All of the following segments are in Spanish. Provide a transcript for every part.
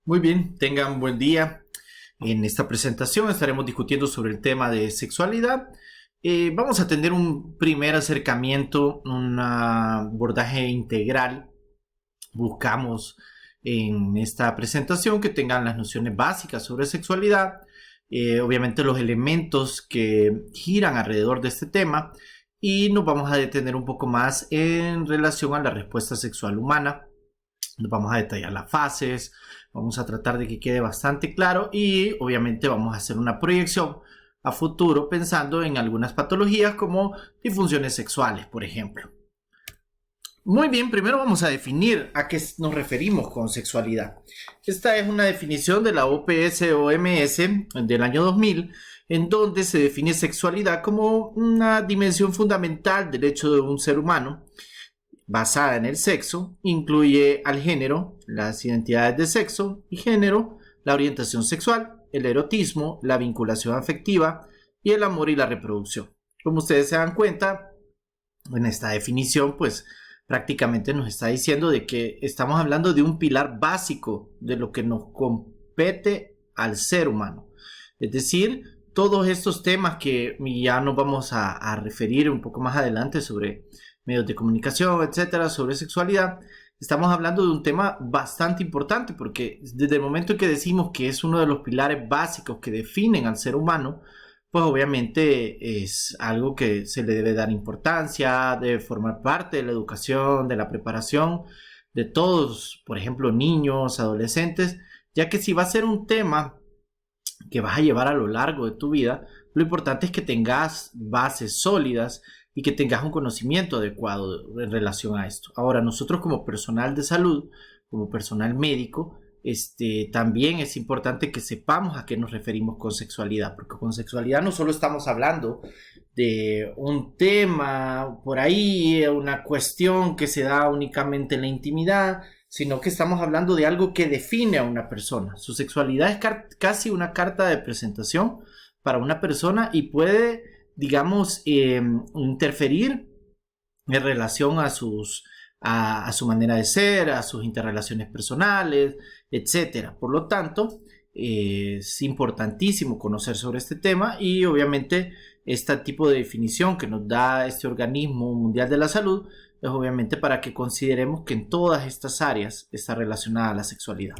Muy bien, tengan buen día. En esta presentación estaremos discutiendo sobre el tema de sexualidad. Vamos a tener un primer acercamiento, un abordaje integral. Buscamos en esta presentación que tengan las nociones básicas sobre sexualidad, obviamente los elementos que giran alrededor de este tema, y nos vamos a detener un poco más en relación a la respuesta sexual humana. Nos vamos a detallar las fases, vamos a tratar de que quede bastante claro y obviamente vamos a hacer una proyección a futuro pensando en algunas patologías como disfunciones sexuales, por ejemplo. Muy bien, primero vamos a definir a qué nos referimos con sexualidad. Esta es una definición de la OPS-OMS del año 2000, en donde se define sexualidad como una dimensión fundamental del hecho de un ser humano, basada en el sexo, incluye al género, las identidades de sexo y género, la orientación sexual, el erotismo, la vinculación afectiva y el amor y la reproducción. Como ustedes se dan cuenta, en esta definición, pues prácticamente nos está diciendo de que estamos hablando de un pilar básico de lo que nos compete al ser humano. Es decir, todos estos temas que ya nos vamos a referir un poco más adelante sobre medios de comunicación, etcétera, sobre sexualidad, estamos hablando de un tema bastante importante porque desde el momento en que decimos que es uno de los pilares básicos que definen al ser humano, pues obviamente es algo que se le debe dar importancia, debe formar parte de la educación, de la preparación de todos, por ejemplo, niños, adolescentes, ya que si va a ser un tema que vas a llevar a lo largo de tu vida, lo importante es que tengas bases sólidas y que tengas un conocimiento adecuado en relación a esto. Ahora, nosotros como personal de salud, como personal médico, también es importante que sepamos a qué nos referimos con sexualidad, porque con sexualidad no solo estamos hablando de un tema por ahí, una cuestión que se da únicamente en la intimidad, sino que estamos hablando de algo que define a una persona. Su sexualidad es casi una carta de presentación para una persona y puede, digamos, interferir en relación a su manera de ser, a sus interrelaciones personales, etcétera. Por lo tanto, es importantísimo conocer sobre este tema y obviamente este tipo de definición que nos da este organismo mundial de la salud es obviamente para que consideremos que en todas estas áreas está relacionada a la sexualidad.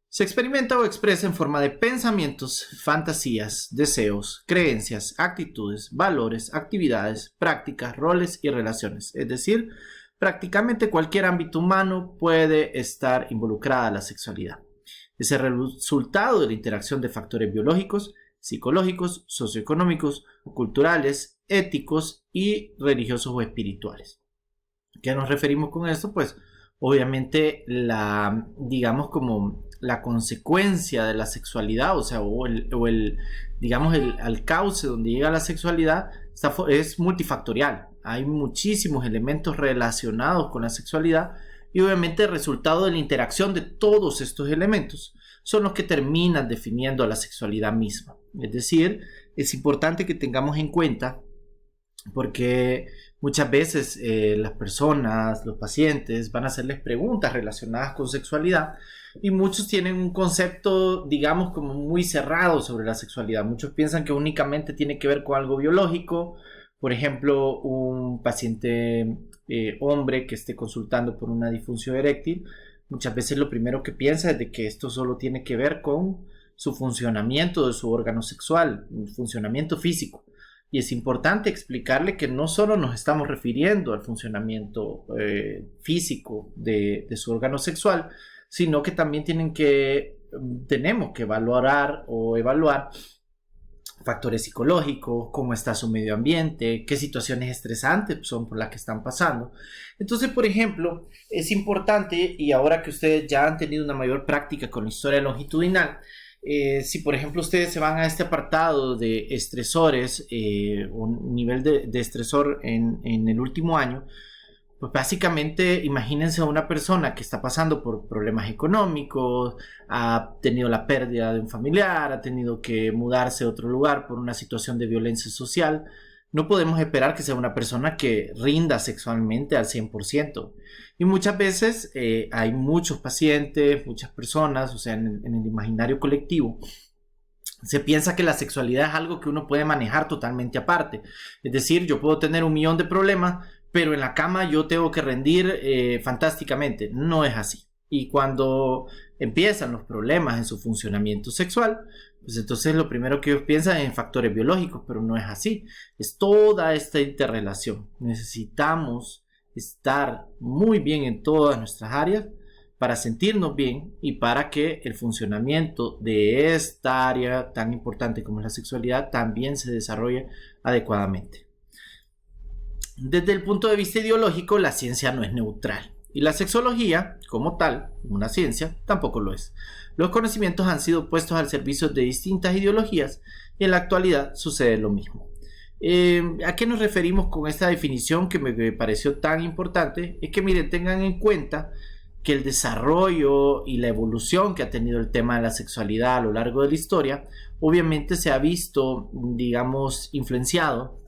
Se experimenta o expresa en forma de pensamientos, fantasías, deseos, creencias, actitudes, valores, actividades, prácticas, roles y relaciones. Es decir, prácticamente cualquier ámbito humano puede estar involucrada la sexualidad. Es el resultado de la interacción de factores biológicos, psicológicos, socioeconómicos, culturales, éticos y religiosos o espirituales. ¿Qué nos referimos con esto? Pues obviamente digamos como la consecuencia de la sexualidad, o sea, digamos al cauce donde llega la sexualidad es multifactorial. Hay muchísimos elementos relacionados con la sexualidad y obviamente el resultado de la interacción de todos estos elementos son los que terminan definiendo a la sexualidad misma. Es decir, es importante que tengamos en cuenta porque muchas veces las personas, los pacientes van a hacerles preguntas relacionadas con sexualidad y muchos tienen un concepto, digamos, como muy cerrado sobre la sexualidad. Muchos piensan que únicamente tiene que ver con algo biológico. Por ejemplo, un paciente hombre que esté consultando por una disfunción eréctil, muchas veces lo primero que piensa es de que esto solo tiene que ver con su funcionamiento de su órgano sexual, un funcionamiento físico. Y es importante explicarle que no solo nos estamos refiriendo al funcionamiento físico de su órgano sexual, sino que también tenemos que valorar o evaluar factores psicológicos, cómo está su medio ambiente, qué situaciones estresantes son por las que están pasando. Entonces, por ejemplo, es importante, y ahora que ustedes ya han tenido una mayor práctica con la historia longitudinal, si por ejemplo ustedes se van a este apartado de estresores, un nivel de estresor en el último año, pues básicamente imagínense a una persona que está pasando por problemas económicos, ha tenido la pérdida de un familiar, ha tenido que mudarse a otro lugar por una situación de violencia social. no podemos esperar que sea una persona que rinda sexualmente al 100%. Y muchas veces hay muchos pacientes, muchas personas, o sea, en el imaginario colectivo, se piensa que la sexualidad es algo que uno puede manejar totalmente aparte. Es decir, yo puedo tener 1 millón de problemas, pero en la cama yo tengo que rendir fantásticamente. No es así. Y cuando empiezan los problemas en su funcionamiento sexual, pues entonces lo primero que ellos piensan es en factores biológicos, pero no es así. Es toda esta interrelación. Necesitamos estar muy bien en todas nuestras áreas para sentirnos bien y para que el funcionamiento de esta área tan importante como es la sexualidad también se desarrolle adecuadamente. Desde el punto de vista ideológico, la ciencia no es neutral y la sexología, como tal, una ciencia, tampoco lo es. Los conocimientos han sido puestos al servicio de distintas ideologías y en la actualidad sucede lo mismo. ¿A qué nos referimos con esta definición que me pareció tan importante? Es que, miren, tengan en cuenta que el desarrollo y la evolución que ha tenido el tema de la sexualidad a lo largo de la historia, obviamente se ha visto, digamos, influenciado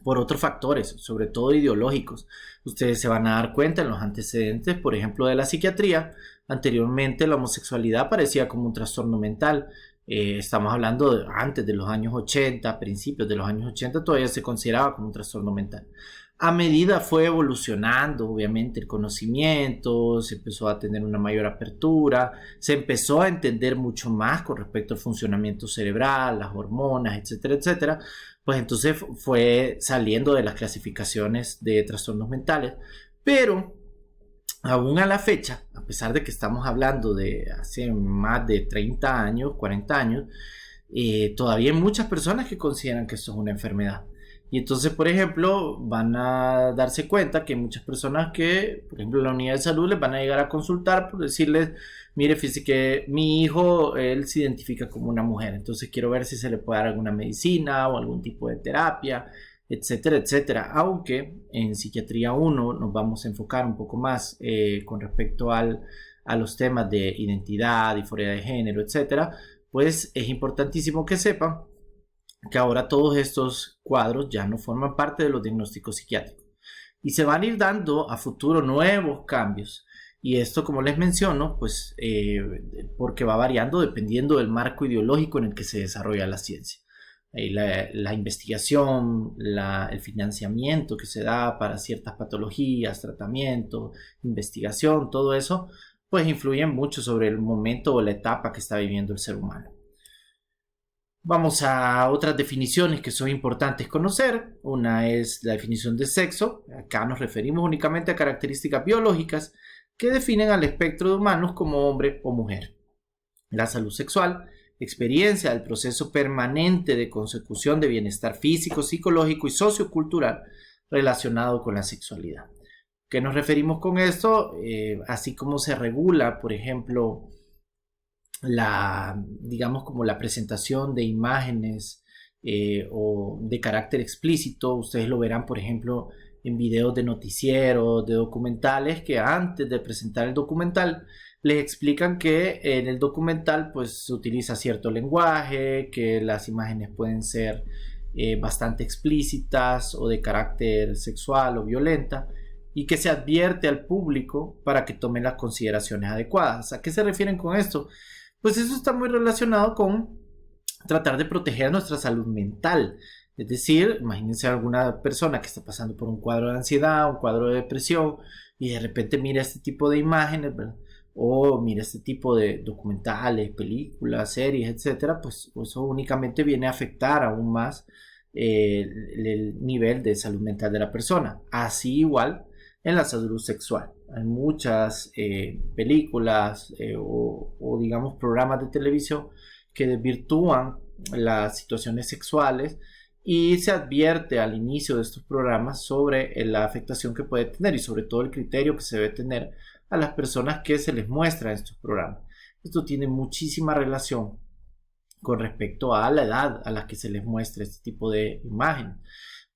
por otros factores, sobre todo ideológicos. Ustedes se van a dar cuenta en los antecedentes, por ejemplo, de la psiquiatría. Anteriormente la homosexualidad parecía como un trastorno mental. Estamos hablando de antes de los años 80, principios de los años 80, todavía se consideraba como un trastorno mental. A medida fue evolucionando, obviamente, el conocimiento, se empezó a tener una mayor apertura, se empezó a entender mucho más con respecto al funcionamiento cerebral, las hormonas, etcétera, etcétera. Pues entonces fue saliendo de las clasificaciones de trastornos mentales, pero aún a la fecha, a pesar de que estamos hablando de hace más de 30 años, 40 años, todavía hay muchas personas que consideran que esto es una enfermedad. Y entonces, por ejemplo, van a darse cuenta que hay muchas personas que, por ejemplo, la unidad de salud les van a llegar a consultar por decirles, mire, fíjese que mi hijo, él se identifica como una mujer, entonces quiero ver si se le puede dar alguna medicina o algún tipo de terapia, etcétera, etcétera. Aunque en psiquiatría 1 nos vamos a enfocar un poco más con respecto a los temas de identidad, disforia de género, etcétera, pues es importantísimo que sepan que ahora todos estos cuadros ya no forman parte de los diagnósticos psiquiátricos y se van a ir dando a futuro nuevos cambios. Y esto, como les menciono, pues porque va variando dependiendo del marco ideológico en el que se desarrolla la ciencia. La investigación, el financiamiento que se da para ciertas patologías, tratamiento, investigación, todo eso, pues influyen mucho sobre el momento o la etapa que está viviendo el ser humano. Vamos a otras definiciones que son importantes conocer. Una es la definición de sexo. Acá nos referimos únicamente a características biológicas que definen al espectro de humanos como hombre o mujer. La salud sexual, experiencia del proceso permanente de consecución de bienestar físico, psicológico y sociocultural relacionado con la sexualidad. ¿Qué nos referimos con esto? Así como se regula, por ejemplo, digamos como la presentación de imágenes o de carácter explícito. Ustedes lo verán, por ejemplo, en videos de noticieros, de documentales, que antes de presentar el documental les explican que en el documental pues se utiliza cierto lenguaje, que las imágenes pueden ser bastante explícitas o de carácter sexual o violenta, y que se advierte al público para que tome las consideraciones adecuadas. ¿A qué se refieren con esto? Pues eso está muy relacionado con tratar de proteger nuestra salud mental. Es decir, imagínense alguna persona que está pasando por un cuadro de ansiedad, un cuadro de depresión, y de repente mira este tipo de imágenes, ¿verdad? O mira este tipo de documentales, películas, series, etcétera, pues eso únicamente viene a afectar aún más el nivel de salud mental de la persona. Así igual en la salud sexual. Hay muchas películas o digamos programas de televisión que desvirtúan las situaciones sexuales y se advierte al inicio de estos programas sobre la afectación que puede tener y sobre todo el criterio que se debe tener a las personas que se les muestra en estos programas. Esto tiene muchísima relación con respecto a la edad a la que se les muestra este tipo de imagen.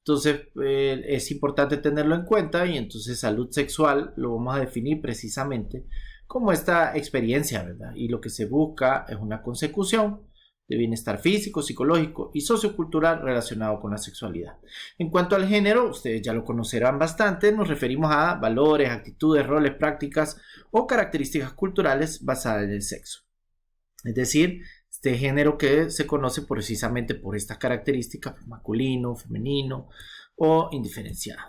Entonces es importante tenerlo en cuenta y entonces salud sexual lo vamos a definir precisamente como esta experiencia, ¿verdad? Y lo que se busca es una consecución de bienestar físico, psicológico y sociocultural relacionado con la sexualidad. En cuanto al género, ustedes ya lo conocerán bastante, nos referimos a valores, actitudes, roles, prácticas o características culturales basadas en el sexo. Es decir, este género que se conoce precisamente por estas características, masculino, femenino o indiferenciado.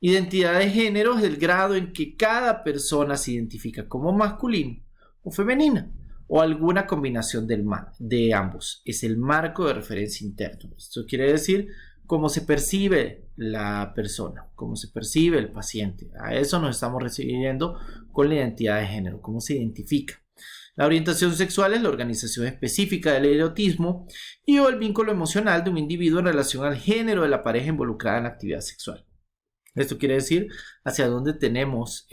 Identidad de género es el grado en que cada persona se identifica como masculino o femenina o alguna combinación de ambos. Es el marco de referencia interno. Esto quiere decir cómo se percibe la persona, cómo se percibe el paciente. A eso nos estamos refiriendo con la identidad de género, cómo se identifica. La orientación sexual es la organización específica del erotismo y o el vínculo emocional de un individuo en relación al género de la pareja involucrada en la actividad sexual. Esto quiere decir hacia dónde tenemos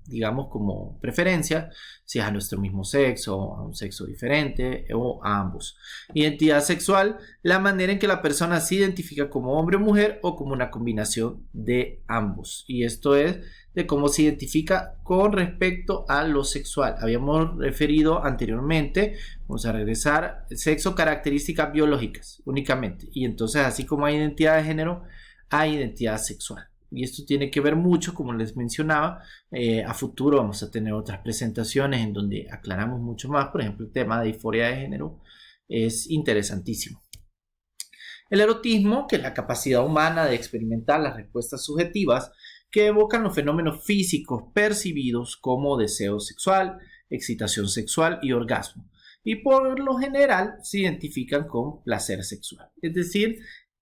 digamos como preferencia, si es a nuestro mismo sexo, a un sexo diferente o a ambos. Identidad sexual, la manera en que la persona se identifica como hombre o mujer o como una combinación de ambos. Y esto es de cómo se identifica con respecto a lo sexual. Habíamos referido anteriormente, vamos a regresar, sexo, características biológicas únicamente. Y entonces, así como hay identidad de género, hay identidad sexual. Y esto tiene que ver mucho, como les mencionaba, a futuro vamos a tener otras presentaciones en donde aclaramos mucho más. Por ejemplo, el tema de disforia de género es interesantísimo. El erotismo, que es la capacidad humana de experimentar las respuestas subjetivas que evocan los fenómenos físicos percibidos como deseo sexual, excitación sexual y orgasmo. Y por lo general se identifican con placer sexual. Es decir,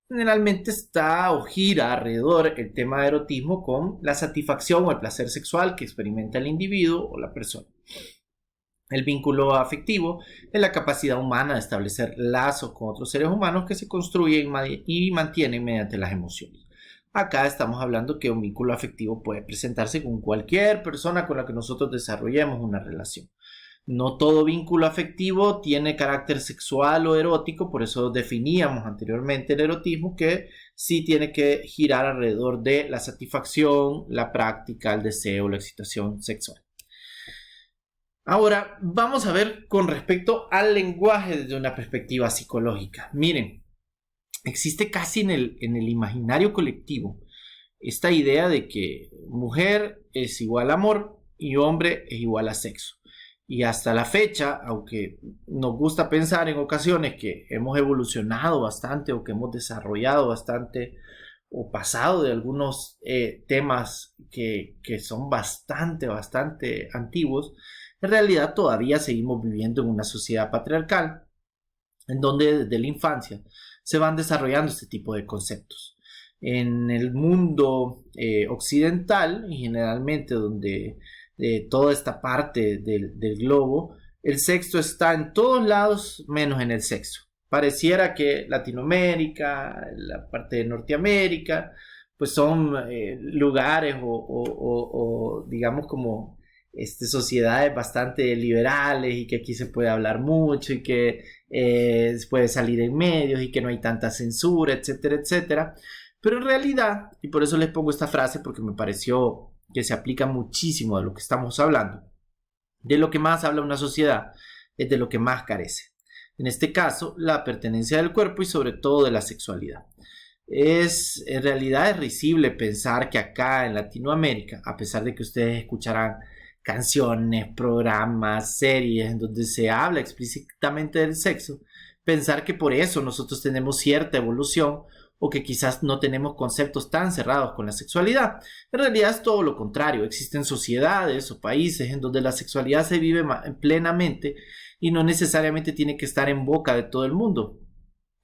generalmente está o gira alrededor el tema de erotismo con la satisfacción o el placer sexual que experimenta el individuo o la persona. El vínculo afectivo es la capacidad humana de establecer lazos con otros seres humanos que se construyen y mantienen mediante las emociones. Acá estamos hablando que un vínculo afectivo puede presentarse con cualquier persona con la que nosotros desarrollemos una relación. No todo vínculo afectivo tiene carácter sexual o erótico, por eso definíamos anteriormente el erotismo, que sí tiene que girar alrededor de la satisfacción, la práctica, el deseo, la excitación sexual. Ahora, vamos a ver con respecto al lenguaje desde una perspectiva psicológica. Miren, existe casi en el imaginario colectivo esta idea de que mujer es igual a amor y hombre es igual a sexo. Y hasta la fecha, aunque nos gusta pensar en ocasiones que hemos evolucionado bastante o que hemos desarrollado bastante o pasado de algunos temas que son bastante antiguos, en realidad todavía seguimos viviendo en una sociedad patriarcal en donde desde la infancia se van desarrollando este tipo de conceptos. En el mundo occidental y generalmente donde toda esta parte del globo, el sexo está en todos lados menos en el sexo. Pareciera que Latinoamérica, la parte de Norteamérica, pues son lugares o digamos como sociedades bastante liberales y que aquí se puede hablar mucho y que se puede salir en medios y que no hay tanta censura, etcétera, etcétera. Pero en realidad, y por eso les pongo esta frase porque me pareció que se aplica muchísimo de lo que estamos hablando, de lo que más habla una sociedad es de lo que más carece. En este caso, la pertenencia del cuerpo y sobre todo de la sexualidad. En realidad es risible pensar que acá en Latinoamérica, a pesar de que ustedes escucharán canciones, programas, series en donde se habla explícitamente del sexo, pensar que por eso nosotros tenemos cierta evolución o que quizás no tenemos conceptos tan cerrados con la sexualidad. En realidad es todo lo contrario. Existen sociedades o países en donde la sexualidad se vive plenamente y no necesariamente tiene que estar en boca de todo el mundo.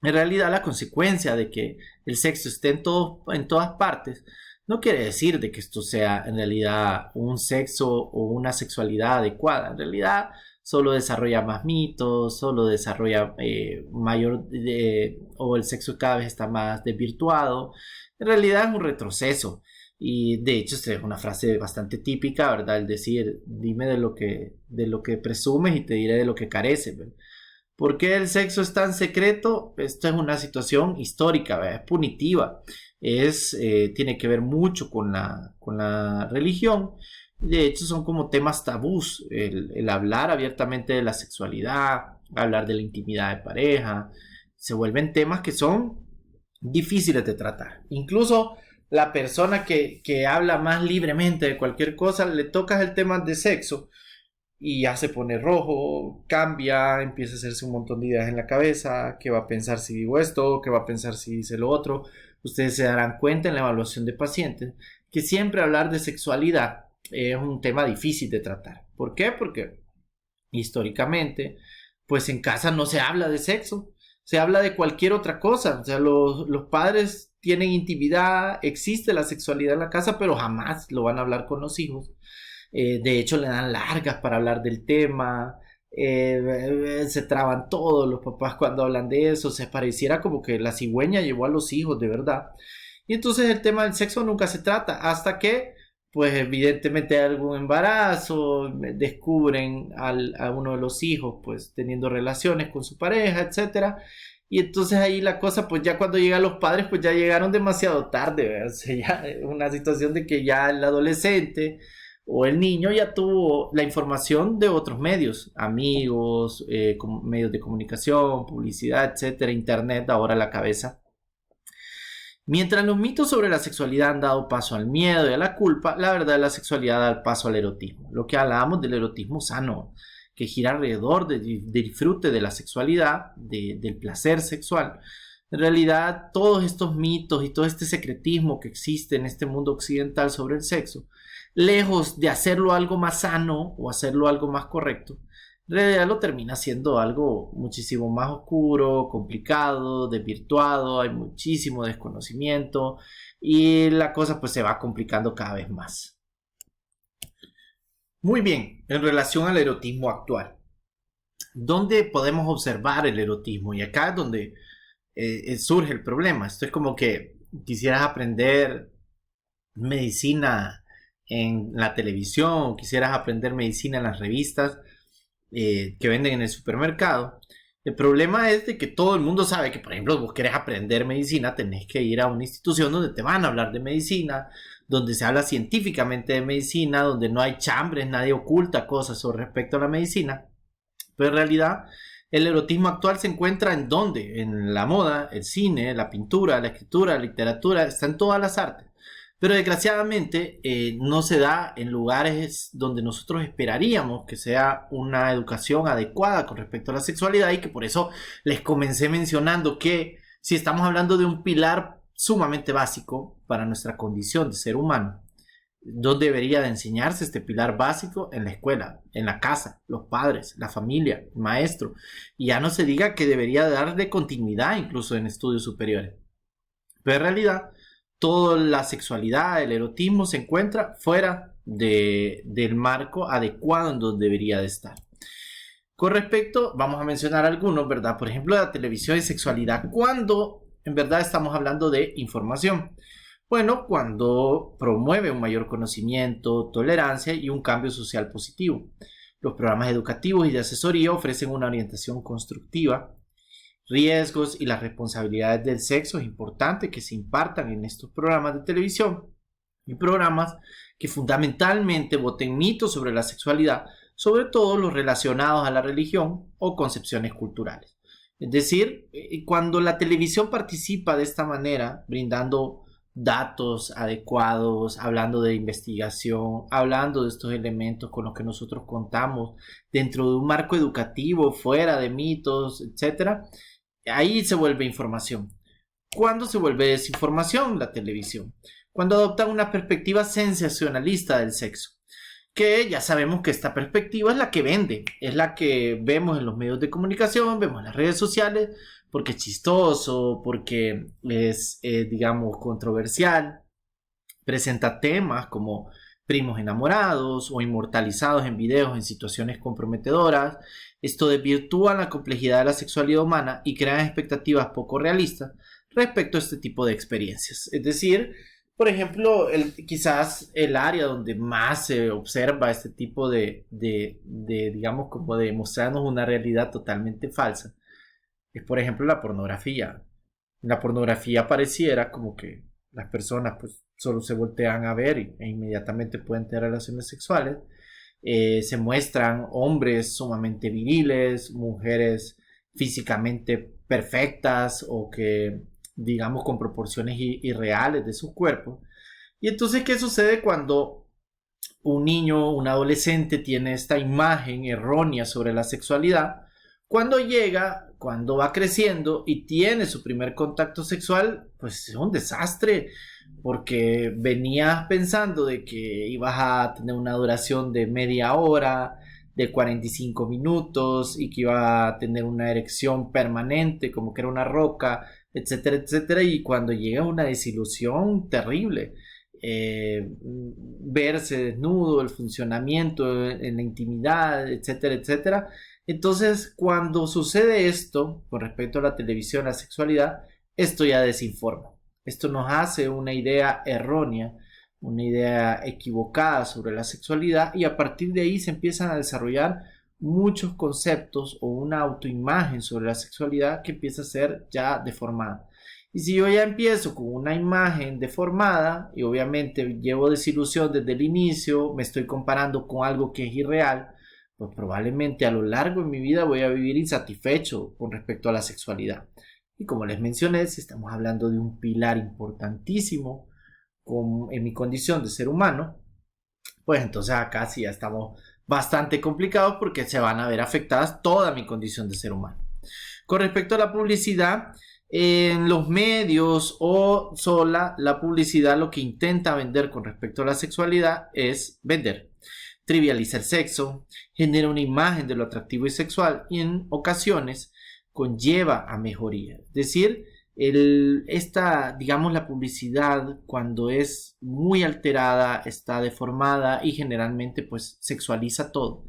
En realidad la consecuencia de que el sexo esté en todas partes no quiere decir de que esto sea en realidad un sexo o una sexualidad adecuada. En realidad solo desarrolla más mitos, solo desarrolla o el sexo cada vez está más desvirtuado. En realidad es un retroceso. Y de hecho es una frase bastante típica, ¿verdad? El decir, dime de lo que presumes y te diré de lo que careces, ¿verdad? ¿Por qué el sexo es tan secreto? Esto es una situación histórica, ¿verdad? Es punitiva. Tiene que ver mucho con la religión. De hecho, son como temas tabús, el hablar abiertamente de la sexualidad, hablar de la intimidad de pareja. Se vuelven temas que son difíciles de tratar. Incluso la persona que habla más libremente de cualquier cosa, le tocas el tema de sexo y ya se pone rojo, cambia, empieza a hacerse un montón de ideas en la cabeza, qué va a pensar si digo esto, qué va a pensar si dice lo otro. Ustedes se darán cuenta en la evaluación de pacientes que siempre hablar de sexualidad es un tema difícil de tratar. ¿Por qué? Porque históricamente, pues en casa no se habla de sexo, se habla de cualquier otra cosa. O sea, los padres tienen intimidad, existe la sexualidad en la casa, pero jamás lo van a hablar con los hijos. De hecho, le dan largas para hablar del tema. Se traban todos los papás cuando hablan de eso. Se pareciera como que la cigüeña llevó a los hijos, de verdad. Y entonces el tema del sexo nunca se trata hasta que, pues evidentemente hay algún embarazo, descubren a uno de los hijos, pues teniendo relaciones con su pareja, etcétera. Y entonces ahí la cosa, pues ya cuando llegan los padres, pues ya llegaron demasiado tarde, ¿verdad? O sea, ya una situación de que ya el adolescente o el niño ya tuvo la información de otros medios, amigos, medios de comunicación, publicidad, etcétera, internet, ahora a la cabeza. Mientras los mitos sobre la sexualidad han dado paso al miedo y a la culpa, la verdad de la sexualidad da paso al erotismo. Lo que hablábamos del erotismo sano, que gira alrededor del disfrute de la sexualidad, del placer sexual. En realidad, todos estos mitos y todo este secretismo que existe en este mundo occidental sobre el sexo, lejos de hacerlo algo más sano o hacerlo algo más correcto, en realidad lo termina siendo algo muchísimo más oscuro, complicado, desvirtuado, hay muchísimo desconocimiento y la cosa pues se va complicando cada vez más. Muy bien, en relación al erotismo actual, ¿dónde podemos observar el erotismo? Y acá es donde surge el problema. Esto es como que quisieras aprender medicina en la televisión, quisieras aprender medicina en las revistas que venden en el supermercado. El problema es de que todo el mundo sabe que, por ejemplo, vos querés aprender medicina, tenés que ir a una institución donde te van a hablar de medicina, donde se habla científicamente de medicina, donde no hay chambres, nadie oculta cosas sobre respecto a la medicina. Pero en realidad, el erotismo actual se encuentra en ¿dónde? En la moda, el cine, la pintura, la escritura, la literatura, está en todas las artes. Pero desgraciadamente no se da en lugares donde nosotros esperaríamos que sea una educación adecuada con respecto a la sexualidad, y que por eso les comencé mencionando que si estamos hablando de un pilar sumamente básico para nuestra condición de ser humano, ¿dónde debería de enseñarse este pilar básico? En la escuela, en la casa, los padres, la familia, el maestro. Y ya no se diga que debería darle continuidad incluso en estudios superiores. Pero en realidad, toda la sexualidad, el erotismo se encuentra fuera del marco adecuado en donde debería de estar. Con respecto, vamos a mencionar algunos, ¿verdad? Por ejemplo, la televisión y sexualidad. ¿Cuándo en verdad estamos hablando de información? Bueno, cuando promueve un mayor conocimiento, tolerancia y un cambio social positivo. Los programas educativos y de asesoría ofrecen una orientación constructiva. Riesgos y las responsabilidades del sexo es importante que se impartan en estos programas de televisión y programas que fundamentalmente boten mitos sobre la sexualidad, sobre todo los relacionados a la religión o concepciones culturales. Es decir, cuando la televisión participa de esta manera, brindando datos adecuados, hablando de investigación, hablando de estos elementos con los que nosotros contamos dentro de un marco educativo, fuera de mitos, etcétera, ahí se vuelve información. ¿Cuándo se vuelve desinformación la televisión? Cuando adopta una perspectiva sensacionalista del sexo, que ya sabemos que esta perspectiva es la que vende, es la que vemos en los medios de comunicación, vemos en las redes sociales, porque es chistoso, porque es, digamos, controversial, presenta temas como primos enamorados o inmortalizados en videos en situaciones comprometedoras. Esto desvirtúa la complejidad de la sexualidad humana y crea expectativas poco realistas respecto a este tipo de experiencias. Es decir, por ejemplo, quizás el área donde más se observa este tipo digamos, como de mostrarnos una realidad totalmente falsa, es por ejemplo la pornografía. En la pornografía pareciera como que las personas pues solo se voltean a ver e inmediatamente pueden tener relaciones sexuales. Se muestran hombres sumamente viriles, mujeres físicamente perfectas o que, digamos, con proporciones irreales de su cuerpo. Y entonces, ¿qué sucede cuando un niño, un adolescente tiene esta imagen errónea sobre la sexualidad? Cuando va creciendo y tiene su primer contacto sexual, pues es un desastre, porque venías pensando de que ibas a tener una duración de media hora, de 45 minutos, y que iba a tener una erección permanente, como que era una roca, etcétera, etcétera, y cuando llega una desilusión terrible. Verse desnudo, el funcionamiento en la intimidad, etcétera, etcétera. Entonces, cuando sucede esto con respecto a la televisión, la sexualidad, esto ya desinforma. Esto nos hace una idea errónea, una idea equivocada sobre la sexualidad, y a partir de ahí se empiezan a desarrollar muchos conceptos o una autoimagen sobre la sexualidad que empieza a ser ya deformada. Y si yo ya empiezo con una imagen deformada y obviamente llevo desilusión desde el inicio, me estoy comparando con algo que es irreal, pues probablemente a lo largo de mi vida voy a vivir insatisfecho con respecto a la sexualidad. Y como les mencioné, si estamos hablando de un pilar importantísimo en mi condición de ser humano, pues entonces acá sí ya estamos bastante complicados porque se van a ver afectadas toda mi condición de ser humano. Con respecto a la publicidad, en los medios o sola, la publicidad lo que intenta vender con respecto a la sexualidad es vender. Trivializa el sexo, genera una imagen de lo atractivo y sexual y en ocasiones conlleva a mejoría. Es decir, digamos, la publicidad cuando es muy alterada, está deformada y generalmente pues sexualiza todo.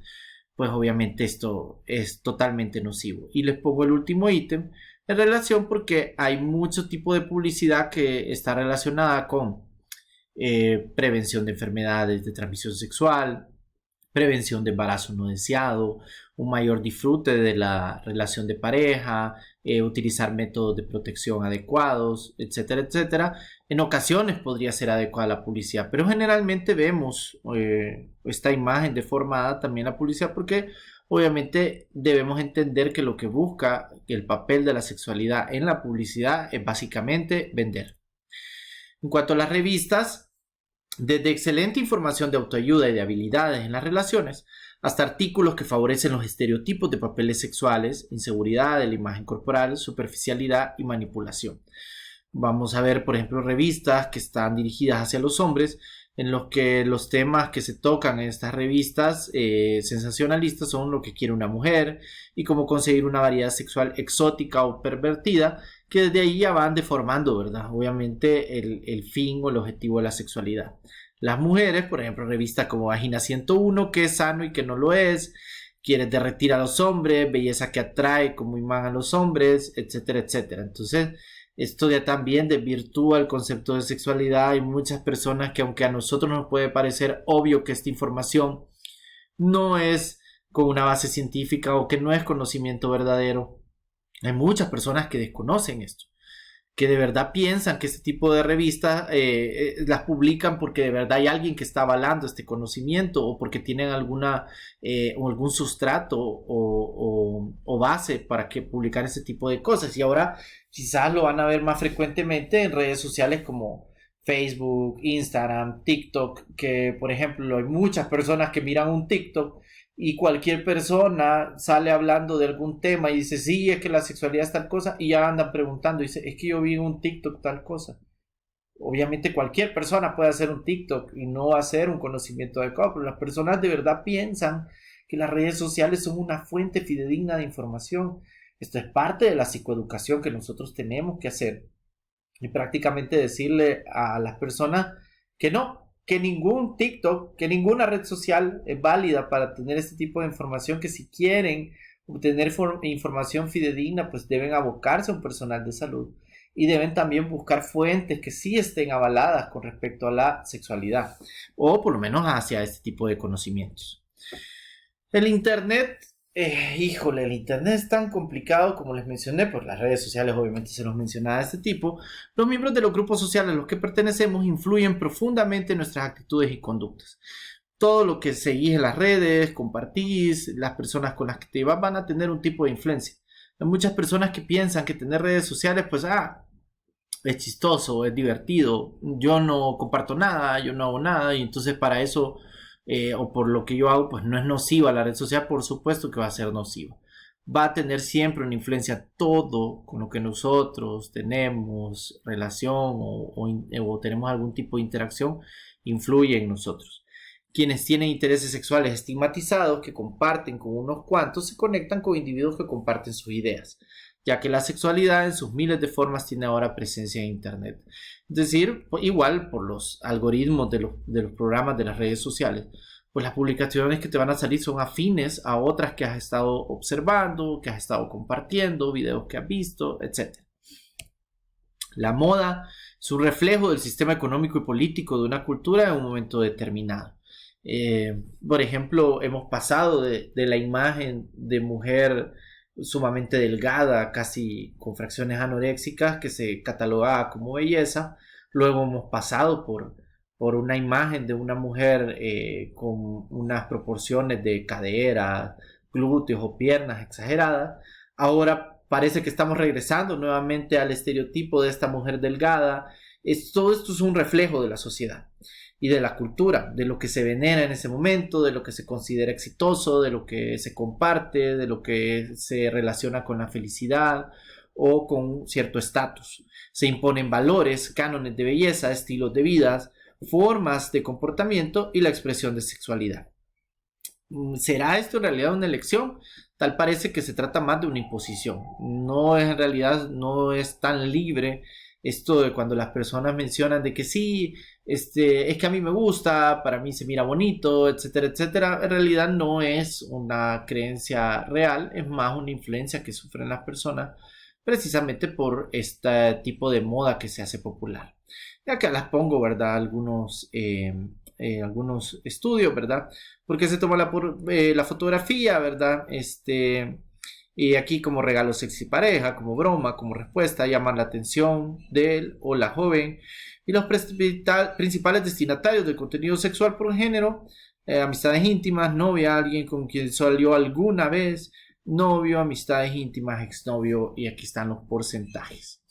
Pues obviamente esto es totalmente nocivo. Y les pongo el último ítem en relación porque hay mucho tipo de publicidad que está relacionada con prevención de enfermedades de transmisión sexual, prevención de embarazo no deseado, un mayor disfrute de la relación de pareja, utilizar métodos de protección adecuados, etcétera, etcétera. En ocasiones podría ser adecuada la publicidad, pero generalmente vemos esta imagen deformada también la publicidad porque obviamente debemos entender que lo que busca el papel de la sexualidad en la publicidad es básicamente vender. En cuanto a las revistas, desde excelente información de autoayuda y de habilidades en las relaciones, hasta artículos que favorecen los estereotipos de papeles sexuales, inseguridad de la imagen corporal, superficialidad y manipulación. Vamos a ver, por ejemplo, revistas que están dirigidas hacia los hombres, en los que los temas que se tocan en estas revistas sensacionalistas son lo que quiere una mujer y cómo conseguir una variedad sexual exótica o pervertida, que desde ahí ya van deformando, ¿verdad? Obviamente el fin o el objetivo de la sexualidad. Las mujeres, por ejemplo, revistas como Vagina 101, que es sano y que no lo es, quiere derretir a los hombres, belleza que atrae como imán a los hombres, etcétera, etcétera. Entonces, esto ya también desvirtúa el concepto de sexualidad. Hay muchas personas que, aunque a nosotros nos puede parecer obvio que esta información no es con una base científica o que no es conocimiento verdadero, hay muchas personas que desconocen esto, que de verdad piensan que este tipo de revistas las publican porque de verdad hay alguien que está avalando este conocimiento o porque tienen alguna o algún sustrato o base para que publicar ese tipo de cosas. Y ahora quizás lo van a ver más frecuentemente en redes sociales como Facebook, Instagram, TikTok, que por ejemplo hay muchas personas que miran un TikTok y cualquier persona sale hablando de algún tema y dice, sí, es que la sexualidad es tal cosa, y ya andan preguntando, y dice, es que yo vi en un TikTok tal cosa. Obviamente cualquier persona puede hacer un TikTok y no hacer un conocimiento adecuado, pero las personas de verdad piensan que las redes sociales son una fuente fidedigna de información. Esto es parte de la psicoeducación que nosotros tenemos que hacer y prácticamente decirle a las personas que no, que ningún TikTok, que ninguna red social es válida para tener este tipo de información, que si quieren obtener información fidedigna, pues deben abocarse a un personal de salud y deben también buscar fuentes que sí estén avaladas con respecto a la sexualidad o por lo menos hacia este tipo de conocimientos. El Internet, el Internet es tan complicado como les mencioné, por las redes sociales obviamente se los mencionaba de este tipo. Los miembros de los grupos sociales a los que pertenecemos influyen profundamente en nuestras actitudes y conductas. todo lo que seguís en las redes, compartís, las personas con las que te vas van a tener un tipo de influencia. Hay muchas personas que piensan que tener redes sociales, pues, es chistoso, es divertido, yo no comparto nada, yo no hago nada, y entonces para eso, o por lo que yo hago, pues no es nociva la red social, por supuesto que va a ser nociva. Va a tener siempre una influencia todo con lo que nosotros tenemos relación o tenemos algún tipo de interacción, influye en nosotros. Quienes tienen intereses sexuales estigmatizados que comparten con unos cuantos se conectan con individuos que comparten sus ideas, ya que la sexualidad en sus miles de formas tiene ahora presencia en Internet. Es decir, igual por los algoritmos de los programas de las redes sociales, pues las publicaciones que te van a salir son afines a otras que has estado observando, que has estado compartiendo, videos que has visto, etc. La moda es un reflejo del sistema económico y político de una cultura en un momento determinado. Por ejemplo, hemos pasado de la imagen de mujer sumamente delgada, casi con fracciones anoréxicas, que se catalogaba como belleza. Luego hemos pasado por una imagen de una mujer con unas proporciones de cadera, glúteos o piernas exageradas. Ahora parece que estamos regresando nuevamente al estereotipo de esta mujer delgada. Todo esto es un reflejo de la sociedad y de la cultura, de lo que se venera en ese momento, de lo que se considera exitoso, de lo que se comparte, de lo que se relaciona con la felicidad o con cierto estatus. Se imponen valores, cánones de belleza, estilos de vida, formas de comportamiento y la expresión de sexualidad. ¿Será esto en realidad una elección? Tal parece que se trata más de una imposición. No es en realidad, no es tan libre esto de cuando las personas mencionan de que sí, es que a mí me gusta, para mí se mira bonito, etcétera, etcétera. En realidad no es una creencia real, es más una influencia que sufren las personas precisamente por este tipo de moda que se hace popular. Y acá las pongo, ¿verdad? Algunos estudios, ¿verdad? Porque se toma la fotografía, ¿verdad? Y aquí como regalo sexy pareja, como broma, como respuesta, llaman la atención de él o la joven. Y los principales destinatarios del contenido sexual por género, amistades íntimas, novia, alguien con quien salió alguna vez, novio, amistades íntimas, exnovio, y aquí están los porcentajes.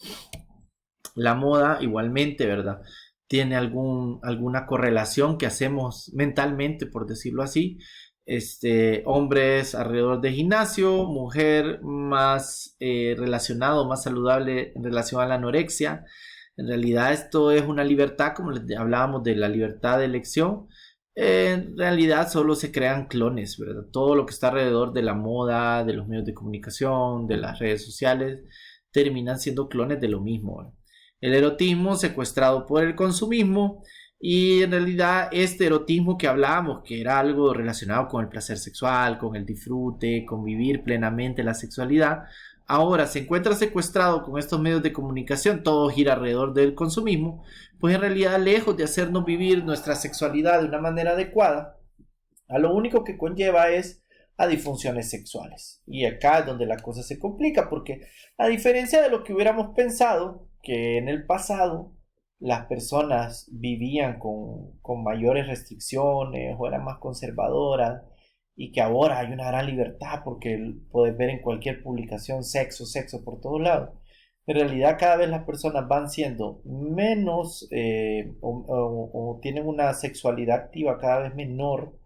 La moda igualmente, ¿verdad? Tiene alguna correlación que hacemos mentalmente, por decirlo así. Hombres alrededor de gimnasio, mujer más relacionado, más saludable en relación a la anorexia. En realidad esto es una libertad, como les hablábamos de la libertad de elección. En realidad solo se crean clones, ¿verdad? Todo lo que está alrededor de la moda, de los medios de comunicación, de las redes sociales, terminan siendo clones de lo mismo, ¿verdad? El erotismo secuestrado por el consumismo. Y en realidad este erotismo que hablábamos, que era algo relacionado con el placer sexual, con el disfrute, con vivir plenamente la sexualidad, ahora se encuentra secuestrado con estos medios de comunicación, todo gira alrededor del consumismo, pues en realidad lejos de hacernos vivir nuestra sexualidad de una manera adecuada, a lo único que conlleva es a disfunciones sexuales. Y acá es donde la cosa se complica, porque a diferencia de lo que hubiéramos pensado, que en el pasado las personas vivían con mayores restricciones o eran más conservadoras y que ahora hay una gran libertad porque puedes ver en cualquier publicación sexo, sexo por todos lados. En realidad cada vez las personas van siendo menos o tienen una sexualidad activa cada vez menor,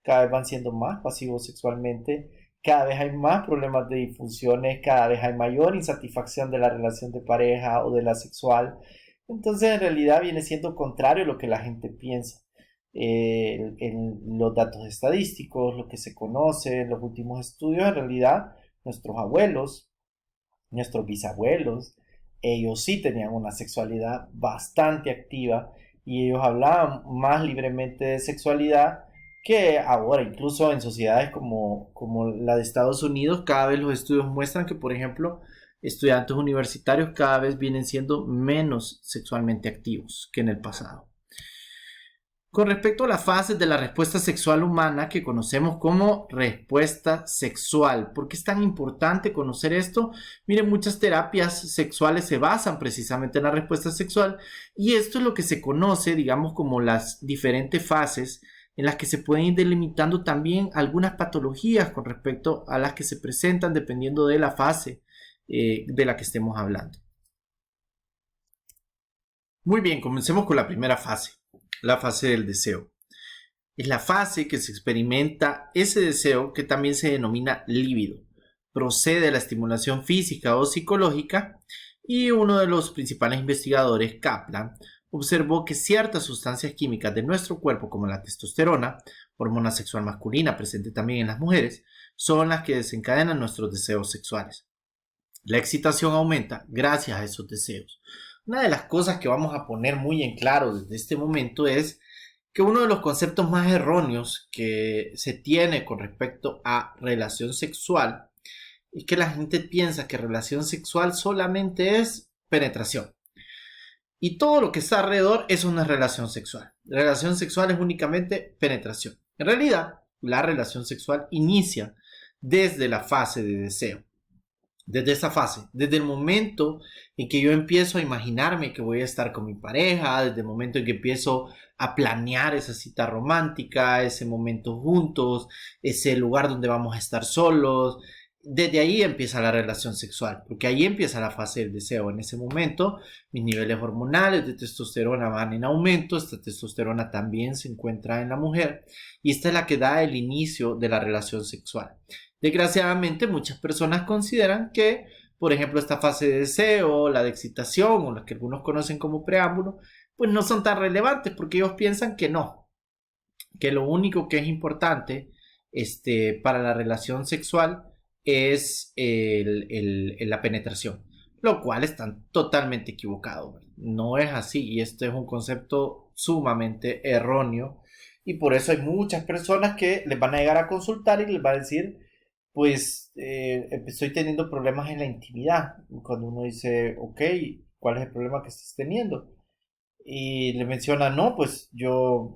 cada vez van siendo más pasivos sexualmente, cada vez hay más problemas de disfunciones, cada vez hay mayor insatisfacción de la relación de pareja o de la sexual. Entonces en realidad viene siendo contrario a lo que la gente piensa. En los datos estadísticos, lo que se conoce, en los últimos estudios, en realidad nuestros abuelos, nuestros bisabuelos, ellos sí tenían una sexualidad bastante activa y ellos hablaban más libremente de sexualidad que ahora, incluso en sociedades como la de Estados Unidos, cada vez los estudios muestran que, por ejemplo, estudiantes universitarios cada vez vienen siendo menos sexualmente activos que en el pasado. Con respecto a las fases de la respuesta sexual humana que conocemos como respuesta sexual, ¿por qué es tan importante conocer esto? Miren, muchas terapias sexuales se basan precisamente en la respuesta sexual y esto es lo que se conoce, digamos, como las diferentes fases en las que se pueden ir delimitando también algunas patologías con respecto a las que se presentan dependiendo de la fase de la que estemos hablando. Muy bien, comencemos con la primera fase, la fase del deseo. Es la fase que se experimenta ese deseo que también se denomina líbido. Procede de la estimulación física o psicológica y uno de los principales investigadores, Kaplan, observó que ciertas sustancias químicas de nuestro cuerpo, como la testosterona, hormona sexual masculina presente también en las mujeres, son las que desencadenan nuestros deseos sexuales. La excitación aumenta gracias a esos deseos. Una de las cosas que vamos a poner muy en claro desde este momento es que uno de los conceptos más erróneos que se tiene con respecto a relación sexual es que la gente piensa que relación sexual solamente es penetración. Y todo lo que está alrededor es una relación sexual. La relación sexual es únicamente penetración. En realidad, la relación sexual inicia desde la fase de deseo. Desde esa fase, desde el momento en que yo empiezo a imaginarme que voy a estar con mi pareja, desde el momento en que empiezo a planear esa cita romántica, ese momento juntos, ese lugar donde vamos a estar solos, desde ahí empieza la relación sexual, porque ahí empieza la fase del deseo. En ese momento, mis niveles hormonales de testosterona van en aumento, esta testosterona también se encuentra en la mujer, y esta es la que da el inicio de la relación sexual. Desgraciadamente, muchas personas consideran que, por ejemplo, esta fase de deseo, la de excitación o la que algunos conocen como preámbulo, pues no son tan relevantes porque ellos piensan que no, que lo único que es importante para la relación sexual es la penetración, lo cual están totalmente equivocados. No es así y este es un concepto sumamente erróneo y por eso hay muchas personas que les van a llegar a consultar y les van a decir pues estoy teniendo problemas en la intimidad. Cuando uno dice, ok, ¿cuál es el problema que estás teniendo? Y le menciona, no, pues yo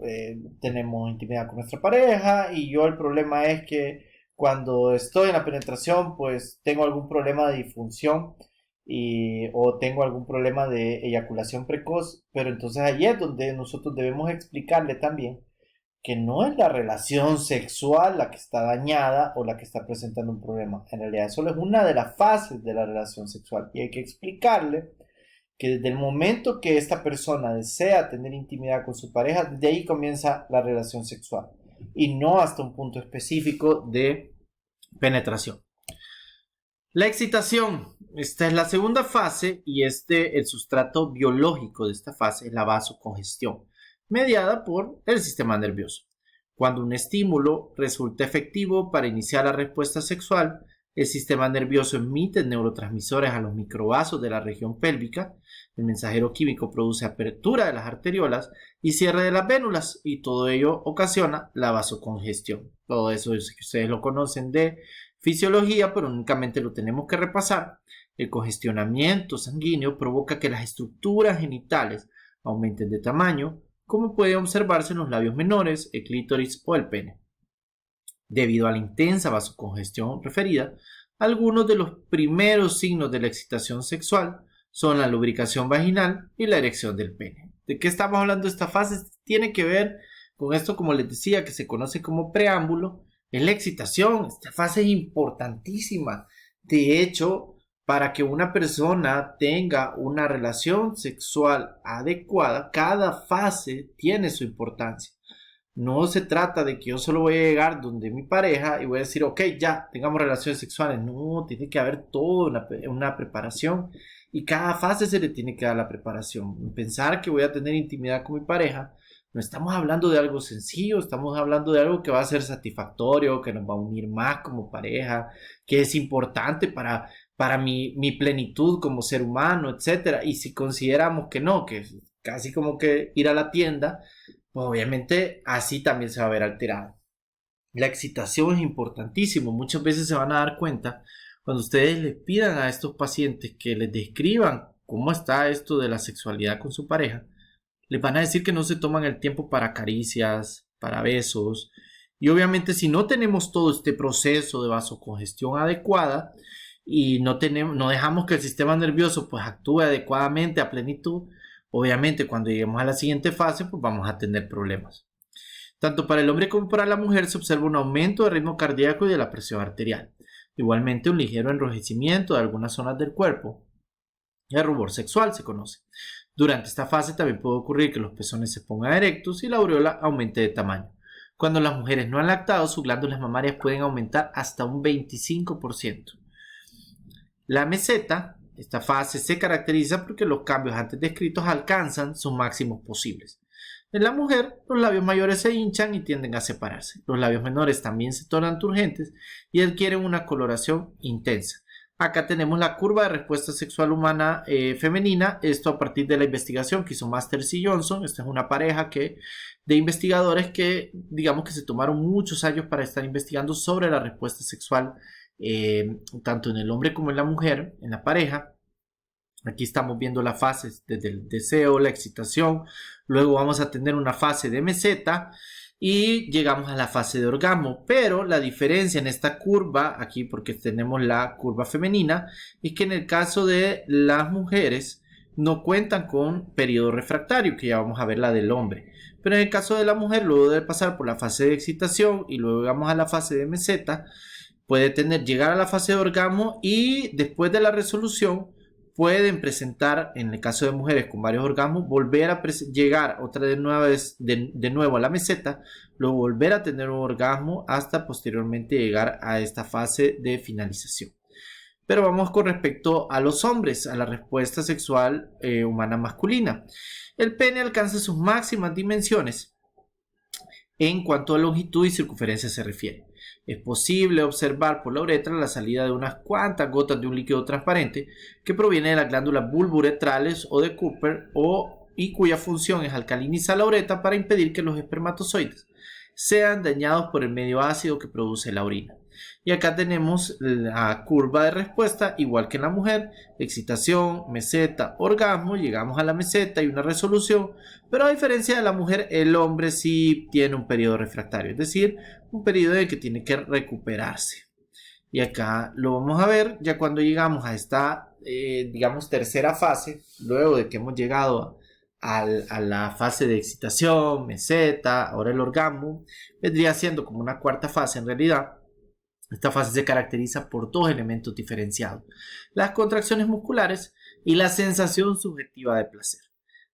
tenemos intimidad con nuestra pareja y yo el problema es que cuando estoy en la penetración, pues tengo algún problema de disfunción o tengo algún problema de eyaculación precoz, pero entonces ahí es donde nosotros debemos explicarle también que no es la relación sexual la que está dañada o la que está presentando un problema. En realidad, solo es una de las fases de la relación sexual. Y hay que explicarle que desde el momento que esta persona desea tener intimidad con su pareja, desde ahí comienza la relación sexual. Y no hasta un punto específico de penetración. La excitación. Esta es la segunda fase y el sustrato biológico de esta fase es la vasocongestión, mediada por el sistema nervioso. Cuando un estímulo resulta efectivo para iniciar la respuesta sexual, el sistema nervioso emite neurotransmisores a los microvasos de la región pélvica, el mensajero químico produce apertura de las arteriolas y cierre de las vénulas y todo ello ocasiona la vasocongestión. Todo eso es que ustedes lo conocen de fisiología, pero únicamente lo tenemos que repasar. El congestionamiento sanguíneo provoca que las estructuras genitales aumenten de tamaño, como puede observarse en los labios menores, el clítoris o el pene. Debido a la intensa vasocongestión referida, algunos de los primeros signos de la excitación sexual son la lubricación vaginal y la erección del pene. ¿De qué estamos hablando esta fase? Tiene que ver con esto, como les decía, que se conoce como preámbulo, es la excitación. Esta fase es importantísima. De hecho, para que una persona tenga una relación sexual adecuada, cada fase tiene su importancia. No se trata de que yo solo voy a llegar donde mi pareja y voy a decir, ok, ya, tengamos relaciones sexuales. No, tiene que haber toda una preparación y cada fase se le tiene que dar la preparación. Pensar que voy a tener intimidad con mi pareja, no estamos hablando de algo sencillo, estamos hablando de algo que va a ser satisfactorio, que nos va a unir más como pareja, que es importante para mi plenitud como ser humano, etc. Y si consideramos que no, que es casi como que ir a la tienda, pues obviamente así también se va a ver alterado. La excitación es importantísimo. Muchas veces se van a dar cuenta cuando ustedes les pidan a estos pacientes que les describan cómo está esto de la sexualidad con su pareja, les van a decir que no se toman el tiempo para caricias, para besos. Y obviamente si no tenemos todo este proceso de vasocongestión adecuada y no dejamos que el sistema nervioso pues actúe adecuadamente a plenitud, obviamente cuando lleguemos a la siguiente fase pues vamos a tener problemas. Tanto para el hombre como para la mujer se observa un aumento del ritmo cardíaco y de la presión arterial. Igualmente un ligero enrojecimiento de algunas zonas del cuerpo. El rubor sexual se conoce. Durante esta fase también puede ocurrir que los pezones se pongan erectos y la aureola aumente de tamaño. Cuando las mujeres no han lactado, sus glándulas mamarias pueden aumentar hasta un 25%. La meseta, esta fase se caracteriza porque los cambios antes descritos alcanzan sus máximos posibles. En la mujer, los labios mayores se hinchan y tienden a separarse. Los labios menores también se tornan turgentes y adquieren una coloración intensa. Acá tenemos la curva de respuesta sexual humana femenina, esto a partir de la investigación que hizo Masters y Johnson. Esta es una pareja de investigadores que digamos que se tomaron muchos años para estar investigando sobre la respuesta sexual tanto en el hombre como en la mujer, en la pareja. Aquí estamos viendo las fases desde el deseo, la excitación, luego vamos a tener una fase de meseta y llegamos a la fase de orgasmo, pero la diferencia en esta curva, aquí porque tenemos la curva femenina, es que en el caso de las mujeres no cuentan con periodo refractario, que ya vamos a ver la del hombre. Pero en el caso de la mujer, luego de pasar por la fase de excitación y luego llegamos a la fase de meseta, puede llegar a la fase de orgasmo y después de la resolución pueden presentar, en el caso de mujeres con varios orgasmos, volver a llegar otra de nuevo a la meseta, luego volver a tener un orgasmo hasta posteriormente llegar a esta fase de finalización. Pero vamos con respecto a los hombres, a la respuesta sexual humana masculina. El pene alcanza sus máximas dimensiones en cuanto a longitud y circunferencia se refiere. Es posible observar por la uretra la salida de unas cuantas gotas de un líquido transparente que proviene de las glándulas bulbouretrales o de Cooper y cuya función es alcalinizar la uretra para impedir que los espermatozoides sean dañados por el medio ácido que produce la orina. Y acá tenemos la curva de respuesta, igual que en la mujer: excitación, meseta, orgasmo, llegamos a la meseta y una resolución, pero a diferencia de la mujer, el hombre sí tiene un periodo refractario, es decir, un periodo en el que tiene que recuperarse. Y acá lo vamos a ver ya cuando llegamos a esta, digamos, tercera fase, luego de que hemos llegado a la fase de excitación, meseta, ahora el orgasmo, vendría siendo como una cuarta fase en realidad. Esta fase se caracteriza por dos elementos diferenciados: las contracciones musculares y la sensación subjetiva de placer.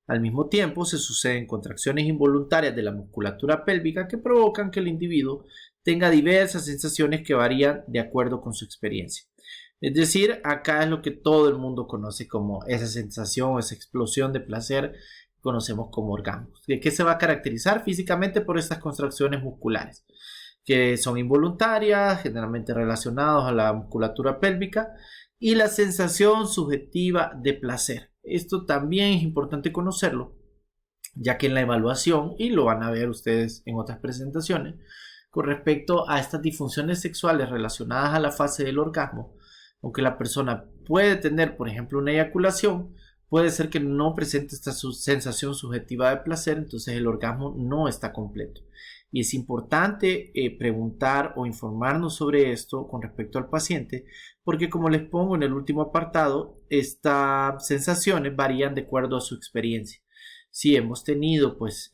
Al mismo tiempo, se suceden contracciones involuntarias de la musculatura pélvica que provocan que el individuo tenga diversas sensaciones que varían de acuerdo con su experiencia. Es decir, acá es lo que todo el mundo conoce como esa sensación, esa explosión de placer que conocemos como orgasmo. ¿De qué se va a caracterizar? Físicamente por estas contracciones musculares, que son involuntarias, generalmente relacionadas a la musculatura pélvica, y la sensación subjetiva de placer. Esto también es importante conocerlo, ya que en la evaluación, y lo van a ver ustedes en otras presentaciones, con respecto a estas disfunciones sexuales relacionadas a la fase del orgasmo, aunque la persona puede tener, por ejemplo, una eyaculación, puede ser que no presente esta sensación subjetiva de placer, entonces el orgasmo no está completo. Y es importante preguntar o informarnos sobre esto con respecto al paciente, porque como les pongo en el último apartado, estas sensaciones varían de acuerdo a su experiencia. Si hemos tenido, pues,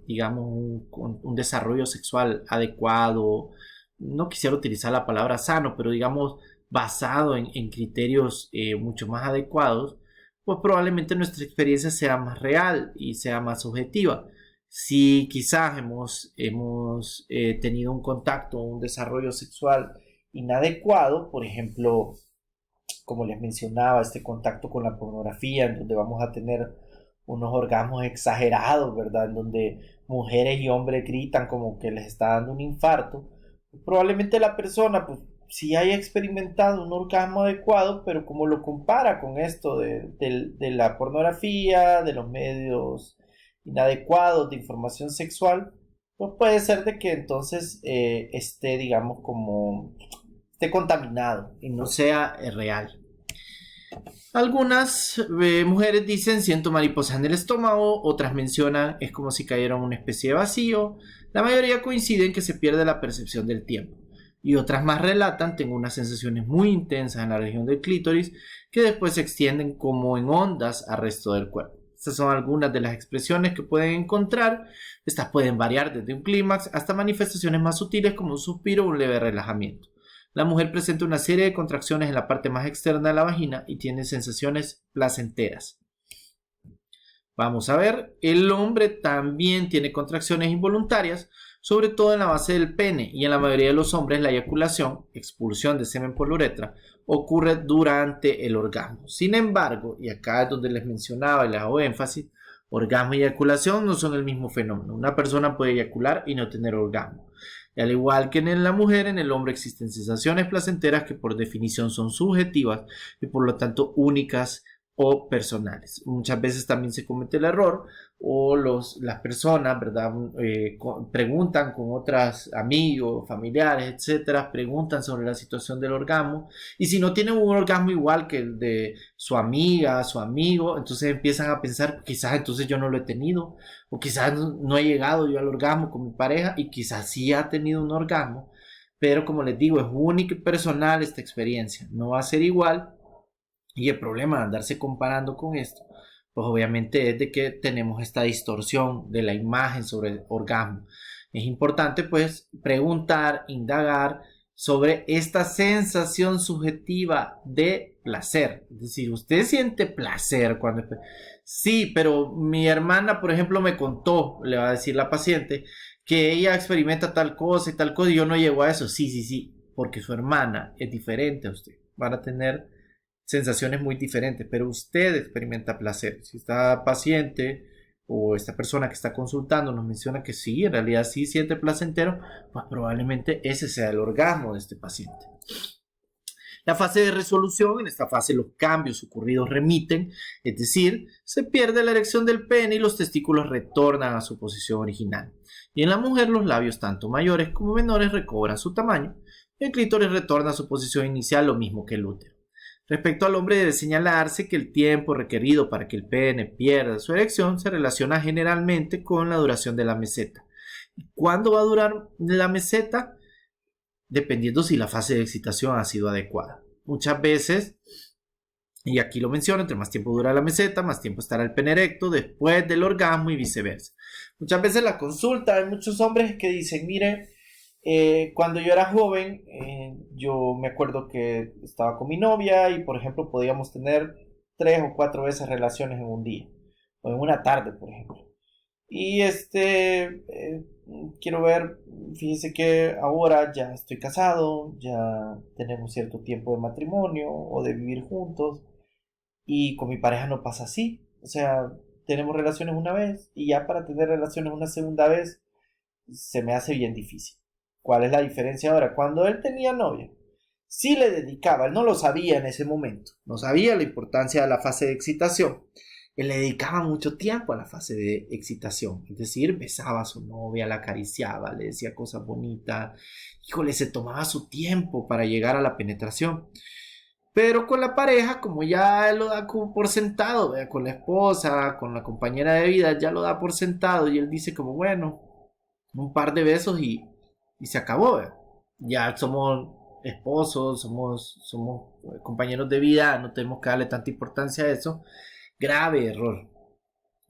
digamos, un desarrollo sexual adecuado, no quisiera utilizar la palabra sano, pero digamos, basado en criterios mucho más adecuados, pues probablemente nuestra experiencia sea más real y sea más objetiva. Si quizás hemos tenido un contacto, un desarrollo sexual inadecuado, por ejemplo, como les mencionaba, este contacto con la pornografía, en donde vamos a tener unos orgasmos exagerados, ¿verdad? En donde mujeres y hombres gritan como que les está dando un infarto, probablemente la persona, pues, sí haya experimentado un orgasmo adecuado, pero como lo compara con esto de la pornografía, de los medios inadecuados de información sexual, pues puede ser de que entonces esté, digamos, esté contaminado y no sea real. Algunas mujeres dicen: siento mariposas en el estómago, otras mencionan es como si cayera en una especie de vacío. La mayoría coinciden que se pierde la percepción del tiempo, y otras más relatan: tengo unas sensaciones muy intensas en la región del clítoris que después se extienden como en ondas al resto del cuerpo. Estas son algunas de las expresiones que pueden encontrar. Estas pueden variar desde un clímax hasta manifestaciones más sutiles como un suspiro o un leve relajamiento. La mujer presenta una serie de contracciones en la parte más externa de la vagina y tiene sensaciones placenteras. Vamos a ver, el hombre también tiene contracciones involuntarias, sobre todo en la base del pene, y en la mayoría de los hombres la eyaculación, expulsión de semen por la uretra, ocurre durante el orgasmo. Sin embargo, y acá es donde les mencionaba y les hago énfasis, orgasmo y eyaculación no son el mismo fenómeno. Una persona puede eyacular y no tener orgasmo. Y al igual que en la mujer, en el hombre existen sensaciones placenteras que por definición son subjetivas y por lo tanto únicas o personales. Muchas veces también se comete el error o las personas, ¿verdad? Preguntan con otros amigos, familiares, etcétera, preguntan sobre la situación del orgasmo y si no tienen un orgasmo igual que el de su amiga, su amigo, entonces empiezan a pensar, quizás entonces yo no lo he tenido o quizás no he llegado yo al orgasmo con mi pareja y quizás sí ha tenido un orgasmo, pero como les digo, es única y personal esta experiencia, no va a ser igual. Y el problema de andarse comparando con esto, pues obviamente es de que tenemos esta distorsión de la imagen sobre el orgasmo. Es importante pues preguntar, indagar sobre esta sensación subjetiva de placer. Es decir, ¿usted siente placer cuando... Sí, pero mi hermana, por ejemplo, me contó, le va a decir la paciente, que ella experimenta tal cosa y yo no llego a eso. Sí, porque su hermana es diferente a usted. Van a tener sensaciones muy diferentes, pero usted experimenta placer. Si esta paciente o esta persona que está consultando nos menciona que sí, en realidad sí siente placentero, pues probablemente ese sea el orgasmo de este paciente. La fase de resolución, en esta fase los cambios ocurridos remiten, es decir, se pierde la erección del pene y los testículos retornan a su posición original. Y en la mujer los labios tanto mayores como menores recobran su tamaño y el clítoris retorna a su posición inicial, lo mismo que el útero. Respecto al hombre debe señalarse que el tiempo requerido para que el pene pierda su erección se relaciona generalmente con la duración de la meseta. ¿Cuándo va a durar la meseta? Dependiendo si la fase de excitación ha sido adecuada. Muchas veces, y aquí lo menciono, entre más tiempo dura la meseta, más tiempo estará el pene erecto después del orgasmo y viceversa. Muchas veces la consulta, hay muchos hombres que dicen, mire, cuando yo era joven, yo me acuerdo que estaba con mi novia y, por ejemplo, podíamos tener 3 o 4 veces relaciones en un día o en una tarde, por ejemplo. Y quiero ver, fíjese que ahora ya estoy casado, ya tenemos cierto tiempo de matrimonio o de vivir juntos y con mi pareja no pasa así. O sea, tenemos relaciones una vez y ya para tener relaciones una segunda vez se me hace bien difícil. ¿Cuál es la diferencia ahora? Cuando él tenía novia, sí le dedicaba, él no lo sabía en ese momento, no sabía la importancia de la fase de excitación. Él le dedicaba mucho tiempo a la fase de excitación, es decir, besaba a su novia, la acariciaba, le decía cosas bonitas, híjole, se tomaba su tiempo para llegar a la penetración. Pero con la pareja, como ya lo da por sentado, ¿vea? Con la esposa, con la compañera de vida, ya lo da por sentado y él dice como, bueno, un par de besos y se acabó, ¿vea? Ya somos esposos, somos compañeros de vida, no tenemos que darle tanta importancia a eso. Grave error.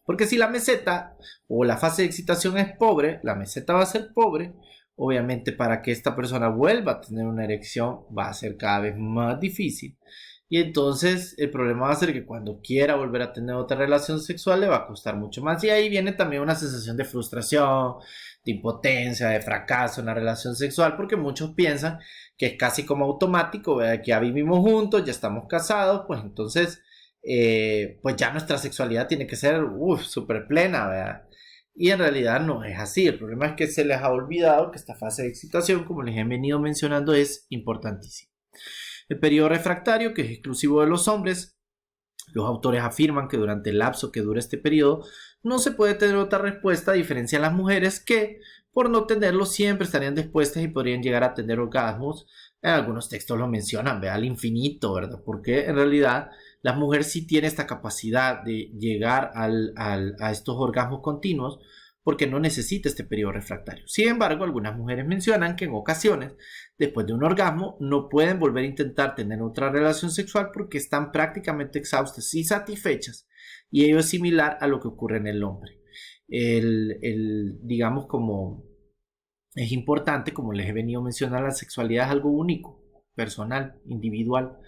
Porque si la meseta o la fase de excitación es pobre, la meseta va a ser pobre, obviamente para que esta persona vuelva a tener una erección va a ser cada vez más difícil. Y entonces el problema va a ser que cuando quiera volver a tener otra relación sexual le va a costar mucho más. Y ahí viene también una sensación de frustración, de impotencia, de fracaso en la relación sexual, porque muchos piensan que es casi como automático, ¿verdad? Que ya vivimos juntos, ya estamos casados, pues entonces pues ya nuestra sexualidad tiene que ser súper plena, ¿verdad? Y en realidad no es así. El problema es que se les ha olvidado que esta fase de excitación, como les he venido mencionando, es importantísima. El periodo refractario, que es exclusivo de los hombres, los autores afirman que durante el lapso que dura este periodo no se puede tener otra respuesta, a diferencia de las mujeres que, por no tenerlo, siempre estarían dispuestas y podrían llegar a tener orgasmos. En algunos textos lo mencionan, ¿verdad? Al infinito, ¿verdad? Porque en realidad las mujeres sí tienen esta capacidad de llegar a estos orgasmos continuos porque no necesita este periodo refractario. Sin embargo, algunas mujeres mencionan que en ocasiones, después de un orgasmo, no pueden volver a intentar tener otra relación sexual porque están prácticamente exhaustas y satisfechas, y ello es similar a lo que ocurre en el hombre. Digamos, como es importante, como les he venido mencionando, la sexualidad es algo único, personal, individual.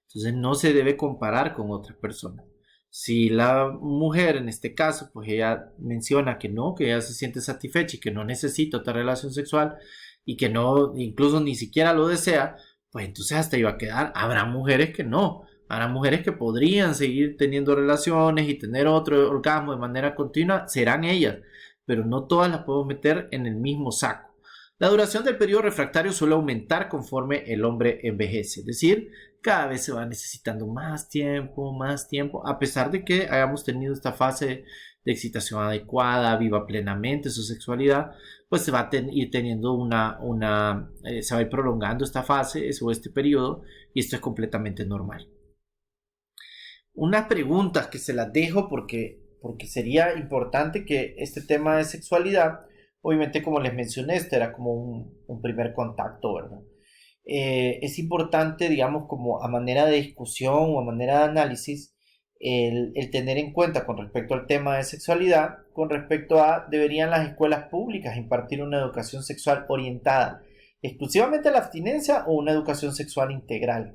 Entonces no se debe comparar con otras personas. Si la mujer en este caso, pues ella menciona que no, que ella se siente satisfecha y que no necesita otra relación sexual y que no, incluso ni siquiera lo desea, pues entonces hasta iba a quedar. Habrá mujeres que no, habrá mujeres que podrían seguir teniendo relaciones y tener otro orgasmo de manera continua, serán ellas, pero no todas las podemos meter en el mismo saco. La duración del periodo refractario suele aumentar conforme el hombre envejece, es decir, cada vez se va necesitando más tiempo, a pesar de que hayamos tenido esta fase de excitación adecuada, viva plenamente su sexualidad, pues se va a ir teniendo se va a ir prolongando esta fase o este periodo, y esto es completamente normal. Unas preguntas que se las dejo porque sería importante que este tema de sexualidad, obviamente como les mencioné, este era como un primer contacto, ¿verdad? Es importante, digamos, como a manera de discusión o a manera de análisis, el tener en cuenta con respecto al tema de sexualidad, con respecto a, ¿deberían las escuelas públicas impartir una educación sexual orientada exclusivamente a la abstinencia o una educación sexual integral?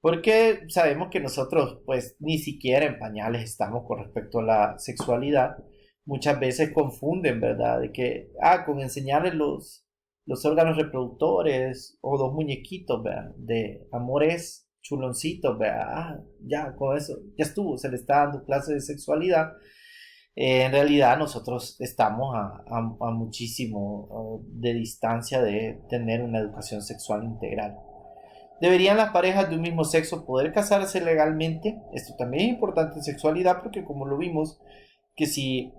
Porque sabemos que nosotros, pues, ni siquiera en pañales estamos con respecto a la sexualidad. Muchas veces confunden, ¿verdad? De que, con enseñarles los órganos reproductores o dos muñequitos, ¿verdad? De amores chuloncitos, ¿verdad? Ya, con eso, ya estuvo, se le está dando clase de sexualidad. En realidad nosotros estamos a muchísimo de distancia de tener una educación sexual integral. ¿Deberían las parejas de un mismo sexo poder casarse legalmente? Esto también es importante en sexualidad porque como lo vimos, que si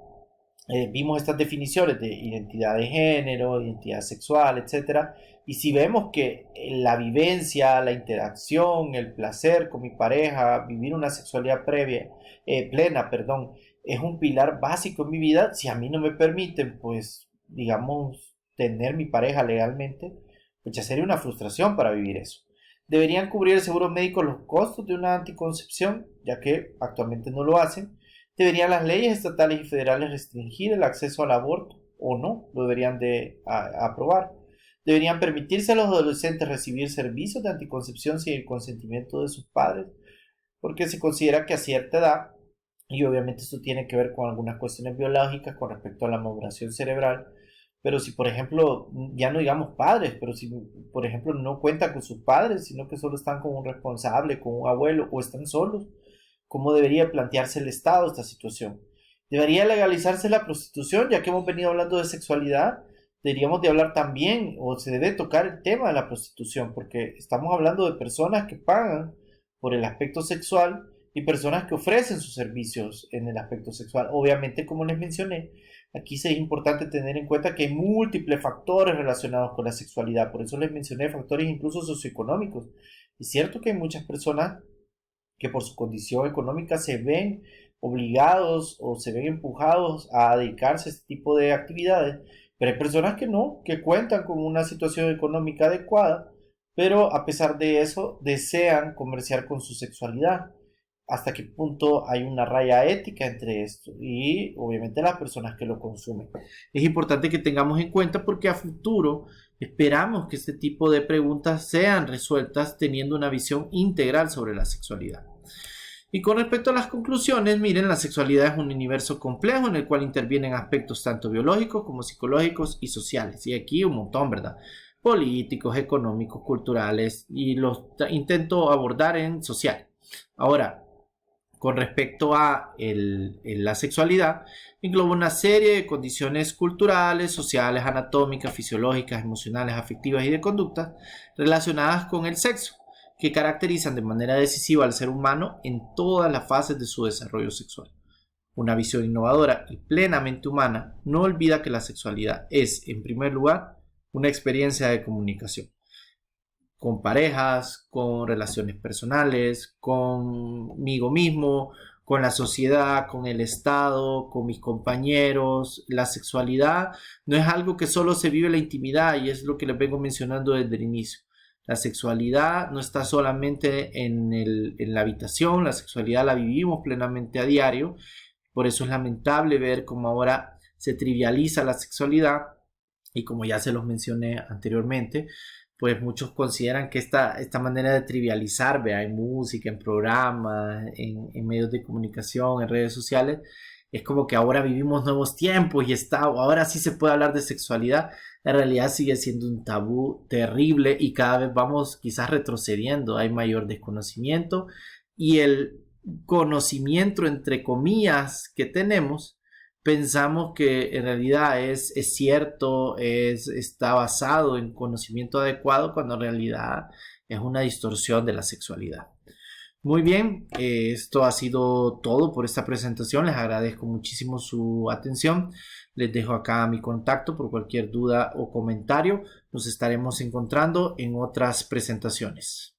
vimos estas definiciones de identidad de género, identidad sexual, etc. Y si vemos que la vivencia, la interacción, el placer con mi pareja, vivir una sexualidad plena, es un pilar básico en mi vida, si a mí no me permiten, pues, digamos, tener mi pareja legalmente, pues ya sería una frustración para vivir eso. ¿Deberían cubrir el seguro médico los costos de una anticoncepción, ya que actualmente no lo hacen? ¿Deberían las leyes estatales y federales restringir el acceso al aborto o no? Lo deberían de aprobar. ¿Deberían permitirse a los adolescentes recibir servicios de anticoncepción sin el consentimiento de sus padres? Porque se considera que a cierta edad, y obviamente esto tiene que ver con algunas cuestiones biológicas con respecto a la maduración cerebral, pero si por ejemplo, ya no digamos padres, pero si por ejemplo no cuentan con sus padres, sino que solo están con un responsable, con un abuelo o están solos, ¿cómo debería plantearse el Estado esta situación? ¿Debería legalizarse la prostitución? Ya que hemos venido hablando de sexualidad, deberíamos de hablar también, o se debe tocar el tema de la prostitución, porque estamos hablando de personas que pagan por el aspecto sexual y personas que ofrecen sus servicios en el aspecto sexual. Obviamente, como les mencioné, aquí sí es importante tener en cuenta que hay múltiples factores relacionados con la sexualidad, por eso les mencioné factores incluso socioeconómicos. Es cierto que hay muchas personas que por su condición económica se ven obligados o se ven empujados a dedicarse a este tipo de actividades, pero hay personas que no, que cuentan con una situación económica adecuada, pero a pesar de eso desean comerciar con su sexualidad. ¿Hasta qué punto hay una raya ética entre esto y obviamente las personas que lo consumen? Es importante que tengamos en cuenta porque a futuro esperamos que este tipo de preguntas sean resueltas teniendo una visión integral sobre la sexualidad. Y con respecto a las conclusiones, miren, la sexualidad es un universo complejo en el cual intervienen aspectos tanto biológicos como psicológicos y sociales. Y aquí un montón, ¿verdad? Políticos, económicos, culturales, y los intento abordar en social. Ahora, con respecto a la sexualidad, engloba una serie de condiciones culturales, sociales, anatómicas, fisiológicas, emocionales, afectivas y de conducta relacionadas con el sexo, que caracterizan de manera decisiva al ser humano en todas las fases de su desarrollo sexual. Una visión innovadora y plenamente humana no olvida que la sexualidad es, en primer lugar, una experiencia de comunicación con parejas, con relaciones personales, conmigo mismo, con la sociedad, con el Estado, con mis compañeros. La sexualidad no es algo que solo se vive en la intimidad y es lo que les vengo mencionando desde el inicio. La sexualidad no está solamente en la habitación, la sexualidad la vivimos plenamente a diario. Por eso es lamentable ver cómo ahora se trivializa la sexualidad y como ya se los mencioné anteriormente, pues muchos consideran que esta manera de trivializar, vea, en música, en programas, en medios de comunicación, en redes sociales, es como que ahora vivimos nuevos tiempos y ahora sí se puede hablar de sexualidad. En realidad sigue siendo un tabú terrible y cada vez vamos quizás retrocediendo. Hay mayor desconocimiento y el conocimiento, entre comillas, que tenemos, pensamos que en realidad es cierto, está basado en conocimiento adecuado, cuando en realidad es una distorsión de la sexualidad. Muy bien, esto ha sido todo por esta presentación. Les agradezco muchísimo su atención. Les dejo acá mi contacto por cualquier duda o comentario. Nos estaremos encontrando en otras presentaciones.